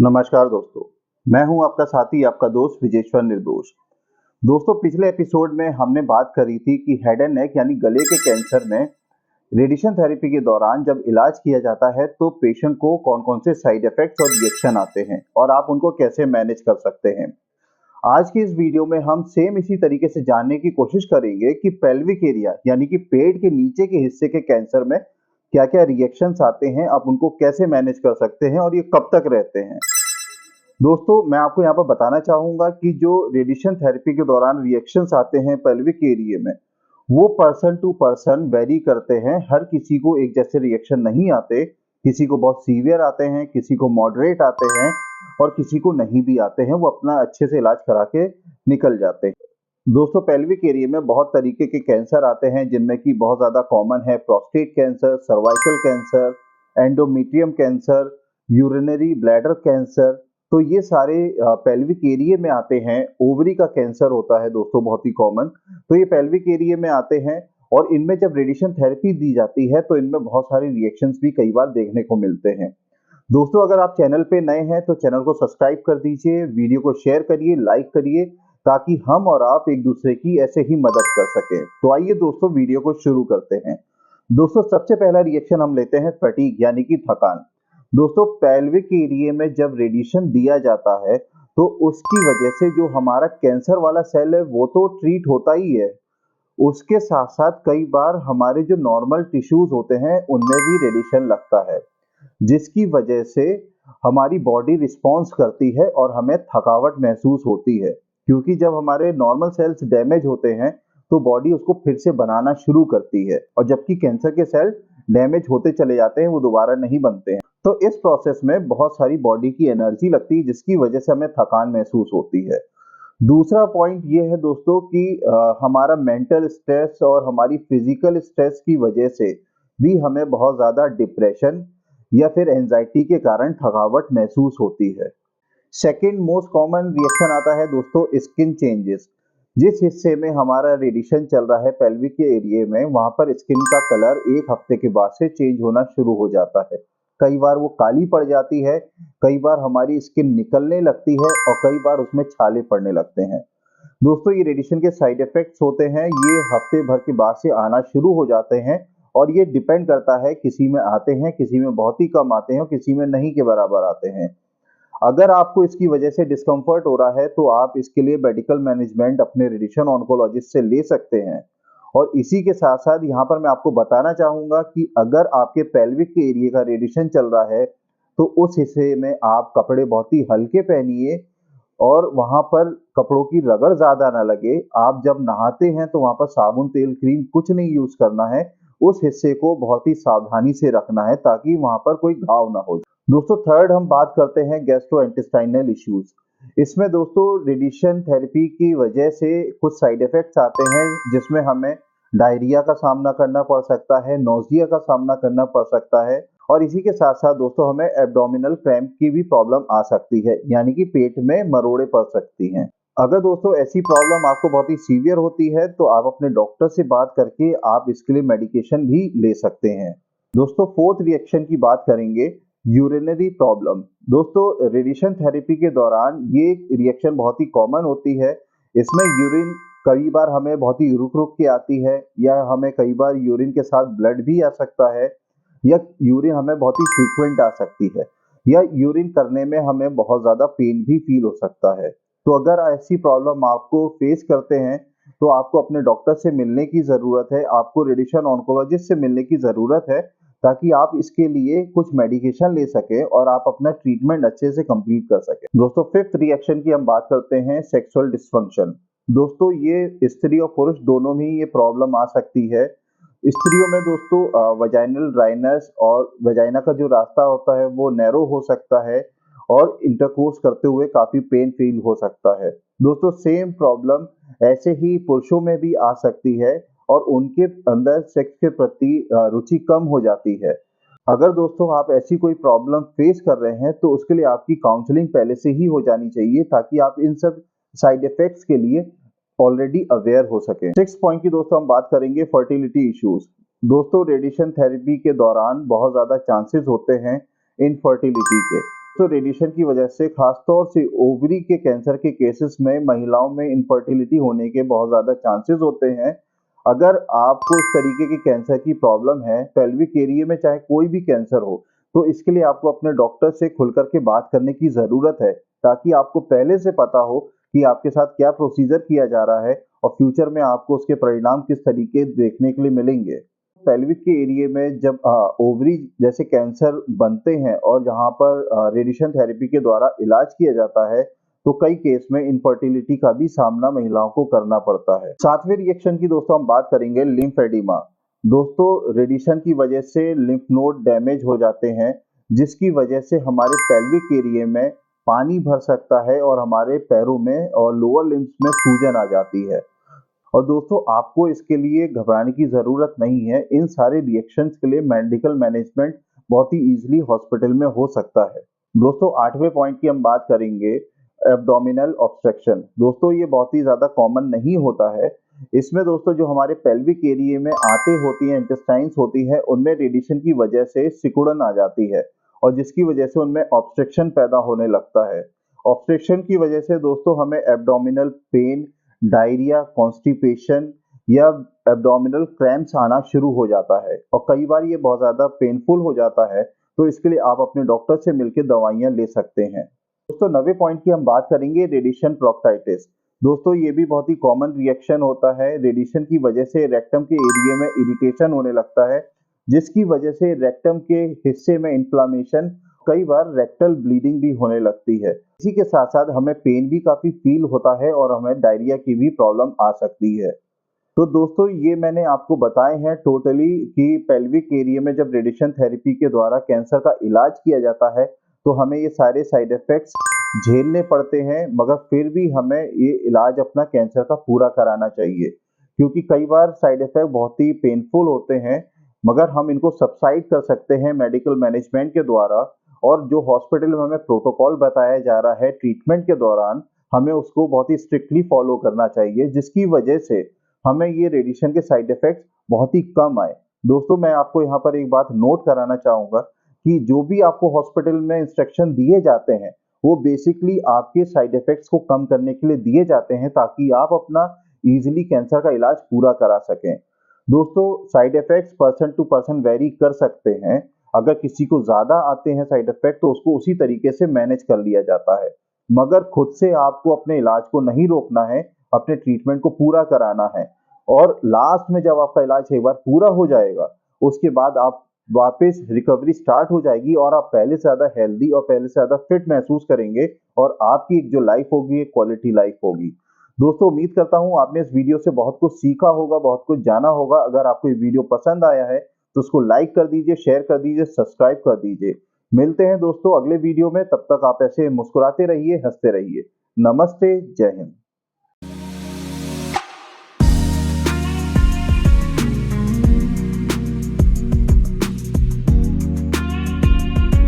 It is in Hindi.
नमस्कार दोस्तों, मैं हूं आपका साथी, आपका दोस्त विजेश्वर निर्दोष। दोस्तों, पिछले एपिसोड में हमने बात करी थी कि हेड एंड नेक यानी गले के कैंसर में रेडिएशन थेरेपी के दौरान जब इलाज किया जाता है तो पेशेंट को कौन-कौन से साइड इफेक्ट्स और रिएक्शन आते हैं और आप उनको कैसे मैनेज कर सकते हैं। आज की इस वीडियो में हम सेम इसी तरीके से जानने की कोशिश करेंगे कि पेल्विक एरिया यानी कि पेट के नीचे के हिस्से के कैंसर में क्या-क्या रिएक्शंस आते हैं, आप उनको कैसे मैनेज कर सकते हैं और ये कब तक रहते हैं। दोस्तों, मैं आपको यहाँ पर बताना चाहूँगा कि जो रेडिएशन थेरेपी के दौरान रिएक्शंस आते हैं पेल्विक एरिया में, वो पर्सन टू पर्सन वेरी करते हैं। हर किसी को एक जैसे रिएक्शन नहीं आते। किसी को बहुत सीवियर आते हैं, किसी को मॉडरेट आते हैं और किसी को नहीं भी आते हैं। वो अपना अच्छे से इलाज करा के निकल जाते हैं। दोस्तों, पेल्विक एरिया में बहुत तरीके के कैंसर आते हैं, जिनमें कि बहुत ज़्यादा कॉमन है prostate cancer, cervical cancer, endometrium cancer, urinary bladder cancer. तो ये सारे पेल्विक एरिया में आते हैं। ओवरी का कैंसर होता है दोस्तों, बहुत ही कॉमन। तो ये पेल्विक एरिया में आते हैं और इनमें जब रेडिएशन थेरेपी दी जाती है तो इनमें बहुत सारे रिएक्शंस भी कई बार देखने को मिलते हैं। दोस्तों, अगर आप चैनल पे नए हैं तो चैनल को सब्सक्राइब कर दीजिए, वीडियो को शेयर करिए, लाइक करिए, ताकि हम और आप एक दूसरे की ऐसे ही मदद कर सकें। तो आइए दोस्तों, वीडियो को शुरू करते हैं। दोस्तों, सबसे पहला रिएक्शन हम लेते हैं फटीग यानी कि थकान। दोस्तों, पेल्विक एरिया में जब रेडिएशन दिया जाता है तो उसकी वजह से जो हमारा कैंसर वाला सेल है वो तो ट्रीट होता ही है, उसके साथ साथ कई बार हमारे जो नॉर्मल टिश्यूज होते हैं उनमें भी रेडिएशन लगता है, जिसकी वजह से हमारी बॉडी रिस्पॉन्स करती है और हमें थकावट महसूस होती है। क्योंकि जब हमारे नॉर्मल सेल्स डैमेज होते हैं तो बॉडी उसको फिर से बनाना शुरू करती है, और जबकि कैंसर के सेल डैमेज होते चले जाते हैं, वो दोबारा नहीं बनते हैं। तो इस प्रोसेस में बहुत सारी बॉडी की एनर्जी लगती है, जिसकी वजह से हमें थकान महसूस होती है। दूसरा पॉइंट ये है दोस्तों कि हमारा मेंटल स्ट्रेस और हमारी फिजिकल स्ट्रेस की वजह से भी हमें बहुत ज़्यादा डिप्रेशन या फिर एंजाइटी के कारण थकावट महसूस होती है। सेकेंड मोस्ट कॉमन रिएक्शन आता है दोस्तों स्किन चेंजेस। जिस हिस्से में हमारा रेडिएशन चल रहा है पेल्विक के एरिया में, वहां पर स्किन का कलर एक हफ्ते के बाद से चेंज होना शुरू हो जाता है। कई बार वो काली पड़ जाती है, कई बार हमारी स्किन निकलने लगती है और कई बार उसमें छाले पड़ने लगते हैं। दोस्तों, ये रेडिएशन के साइड इफेक्ट्स होते हैं, ये हफ्ते भर के बाद से आना शुरू हो जाते हैं और ये डिपेंड करता है, किसी में आते हैं, किसी में बहुत ही कम आते हैं और किसी में नहीं के बराबर आते हैं। अगर आपको इसकी वजह से डिस्कम्फर्ट हो रहा है तो आप इसके लिए मेडिकल मैनेजमेंट अपने रेडिएशन ऑन्कोलॉजिस्ट से ले सकते हैं। और इसी के साथ साथ यहाँ पर मैं आपको बताना चाहूँगा कि अगर आपके पेल्विक के एरिया का रेडिएशन चल रहा है तो उस हिस्से में आप कपड़े बहुत ही हल्के पहनिए और वहाँ पर कपड़ों की रगड़ ज़्यादा ना लगे। आप जब नहाते हैं तो वहाँ पर साबुन, तेल, क्रीम कुछ नहीं यूज़ करना है। उस हिस्से को बहुत ही सावधानी से रखना है ताकि वहाँ पर कोई घाव ना हो। दोस्तों, थर्ड हम बात करते हैं गैस्ट्रोइंटेस्टाइनल इश्यूज। इसमें दोस्तों रेडिएशन थेरेपी की वजह से कुछ साइड इफेक्ट्स आते हैं, जिसमें हमें डायरिया का सामना करना पड़ सकता है, नोजिया का सामना करना पड़ सकता है और इसी के साथ साथ दोस्तों हमें एब्डोमिनल क्रैम्प की भी प्रॉब्लम आ सकती है, यानी कि पेट में मरोड़े पड़ सकती हैं। अगर दोस्तों ऐसी प्रॉब्लम आपको बहुत ही सीवियर होती है तो आप अपने डॉक्टर से बात करके आप इसके लिए मेडिकेशन भी ले सकते हैं। दोस्तों, फोर्थ रिएक्शन की बात करेंगे, यूरिनरी प्रॉब्लम। दोस्तों, रेडिएशन थेरेपी के दौरान ये रिएक्शन बहुत ही कॉमन होती है। इसमें यूरिन कई बार हमें बहुत ही रुक रुक के आती है, या हमें कई बार यूरिन के साथ ब्लड भी आ सकता है, या यूरिन हमें बहुत ही फ्रीक्वेंट आ सकती है, या यूरिन करने में हमें बहुत ज़्यादा पेन भी फील हो सकता है। तो अगर ऐसी प्रॉब्लम आपको फेस करते हैं तो आपको अपने डॉक्टर से मिलने की ज़रूरत है, आपको रेडिएशन ऑन्कोलॉजिस्ट से मिलने की ज़रूरत है, ताकि आप इसके लिए कुछ मेडिकेशन ले सकें और आप अपना ट्रीटमेंट अच्छे से कंप्लीट कर सकें। दोस्तों, फिफ्थ रिएक्शन की हम बात करते हैं सेक्सुअल डिस्फंक्शन। दोस्तों, ये स्त्री और पुरुष दोनों में ये प्रॉब्लम आ सकती है। स्त्रियों में दोस्तों वजाइनल ड्राइनेस और वजाइना का जो रास्ता होता है वो नैरो हो सकता है और इंटरकोर्स करते हुए काफ़ी पेन फील हो सकता है। दोस्तों, सेम प्रॉब्लम ऐसे ही पुरुषों में भी आ सकती है और उनके अंदर सेक्स के प्रति रुचि कम हो जाती है। अगर दोस्तों आप ऐसी कोई प्रॉब्लम फेस कर रहे हैं तो उसके लिए आपकी काउंसलिंग पहले से ही हो जानी चाहिए, ताकि आप इन सब साइड इफेक्ट्स के लिए ऑलरेडी अवेयर हो सके। सिक्स पॉइंट की दोस्तों हम बात करेंगे फर्टिलिटी इश्यूज। दोस्तों, रेडिएशन थेरेपी के दौरान बहुत ज़्यादा चांसेस होते हैं इनफर्टिलिटी के। तो रेडिएशन की वजह से खासतौर से ओवरी के कैंसर के केसेस में महिलाओं में इनफर्टिलिटी होने के बहुत ज़्यादा चांसेस होते हैं। अगर आपको इस तरीके के कैंसर की प्रॉब्लम है, पेल्विक एरिया में चाहे कोई भी कैंसर हो, तो इसके लिए आपको अपने डॉक्टर से खुल कर के बात करने की ज़रूरत है, ताकि आपको पहले से पता हो कि आपके साथ क्या प्रोसीजर किया जा रहा है और फ्यूचर में आपको उसके परिणाम किस तरीके देखने के लिए मिलेंगे। पेल्विक के एरिया में जब ओवरी जैसे कैंसर बनते हैं और जहाँ पर रेडिएशन थेरेपी के द्वारा इलाज किया जाता है, तो कई केस में इनफर्टिलिटी का भी सामना महिलाओं को करना पड़ता है। सातवें रिएक्शन की दोस्तों हम बात करेंगे लिम्फेडिमा। दोस्तों रेडिएशन की वजह से लिम्फ नोड डैमेज हो जाते हैं, जिसकी वजह से हमारे पेल्विक एरिया में पानी भर सकता है और हमारे पैरों में और लोअर लिम्स में सूजन आ जाती है। और दोस्तों आपको इसके लिए घबराने की ज़रूरत नहीं है। इन सारे रिएक्शंस के लिए मेडिकल मैनेजमेंट बहुत ही ईज़िली हॉस्पिटल में हो सकता है। दोस्तों 8वें पॉइंट की हम बात करेंगे एब्डोमिनल ऑब्स्ट्रक्शन। दोस्तों ये बहुत ही ज़्यादा कॉमन नहीं होता है। इसमें दोस्तों जो हमारे पेल्विक एरिया में आंतें होती हैं, इंटेस्टाइन्स होती हैं, उनमें रेडिएशन की वजह से सिकुड़न आ जाती है और जिसकी वजह से उनमें ऑब्स्ट्रक्शन पैदा होने लगता है। ऑब्स्ट्रक्शन की वजह से दोस्तों हमें एब्डोमिनल पेन, डायरिया, कॉन्स्टिपेशन या एब्डोमिनल क्रैम्प्स आना शुरू हो जाता है और कई बार ये बहुत ज़्यादा पेनफुल हो जाता है, तो इसके लिए आप अपने डॉक्टर से मिलकर दवाइयाँ ले सकते हैं। दोस्तों 9वें पॉइंट की हम बात करेंगे रेडिएशन प्रोक्टाइटिस। दोस्तों ये भी बहुत ही कॉमन रिएक्शन होता है। रेडिएशन की वजह से रेक्टम के एरिया में इरिटेशन होने लगता है, जिसकी वजह से रेक्टम के हिस्से में इन्फ्लामेशन, कई बार रेक्टल ब्लीडिंग भी होने लगती है। इसी के साथ साथ हमें पेन भी काफ़ी फील होता है और हमें डायरिया की भी प्रॉब्लम आ सकती है। तो दोस्तों ये मैंने आपको बताए हैं टोटली कि पेल्विक एरिया में जब रेडिएशन थेरेपी के द्वारा कैंसर का इलाज किया जाता है, तो हमें ये सारे साइड इफ़ेक्ट्स झेलने पड़ते हैं, मगर फिर भी हमें ये इलाज अपना कैंसर का पूरा कराना चाहिए। क्योंकि कई बार साइड इफ़ेक्ट बहुत ही पेनफुल होते हैं, मगर हम इनको सबसाइड कर सकते हैं मेडिकल मैनेजमेंट के द्वारा। और जो हॉस्पिटल में हमें प्रोटोकॉल बताया जा रहा है ट्रीटमेंट के दौरान, हमें उसको बहुत ही स्ट्रिक्टली फॉलो करना चाहिए, जिसकी वजह से हमें ये रेडिएशन के साइड इफ़ेक्ट्स बहुत ही कम आए। दोस्तों मैं आपको यहाँ पर एक बात नोट कराना चाहूँगा कि जो भी आपको हॉस्पिटल में इंस्ट्रक्शन दिए जाते हैं, वो बेसिकली आपके साइड इफ़ेक्ट्स को कम करने के लिए दिए जाते हैं, ताकि आप अपना ईज़िली कैंसर का इलाज पूरा करा सकें। दोस्तों side effects person to person vary कर सकते हैं। अगर किसी को ज़्यादा आते हैं साइड इफ़ेक्ट, तो उसको उसी तरीके से मैनेज कर लिया जाता है। मगर खुद से आपको अपने इलाज को नहीं रोकना है, अपने ट्रीटमेंट को पूरा कराना है। और लास्ट में जब आपका इलाज एक बार पूरा हो जाएगा, उसके बाद आप वापस रिकवरी स्टार्ट हो जाएगी और आप पहले से ज़्यादा हेल्दी और पहले से ज़्यादा फिट महसूस करेंगे और आपकी एक जो लाइफ होगी, एक क्वालिटी लाइफ होगी। दोस्तों उम्मीद करता हूँ आपने इस वीडियो से बहुत कुछ सीखा होगा, बहुत कुछ जाना होगा। अगर आपको ये वीडियो पसंद आया है, तो उसको लाइक कर दीजिए, शेयर कर दीजिए, सब्सक्राइब कर दीजिए। मिलते हैं दोस्तों अगले वीडियो में, तब तक आप ऐसे मुस्कुराते रहिए, हंसते रहिए। नमस्ते, जय हिंद।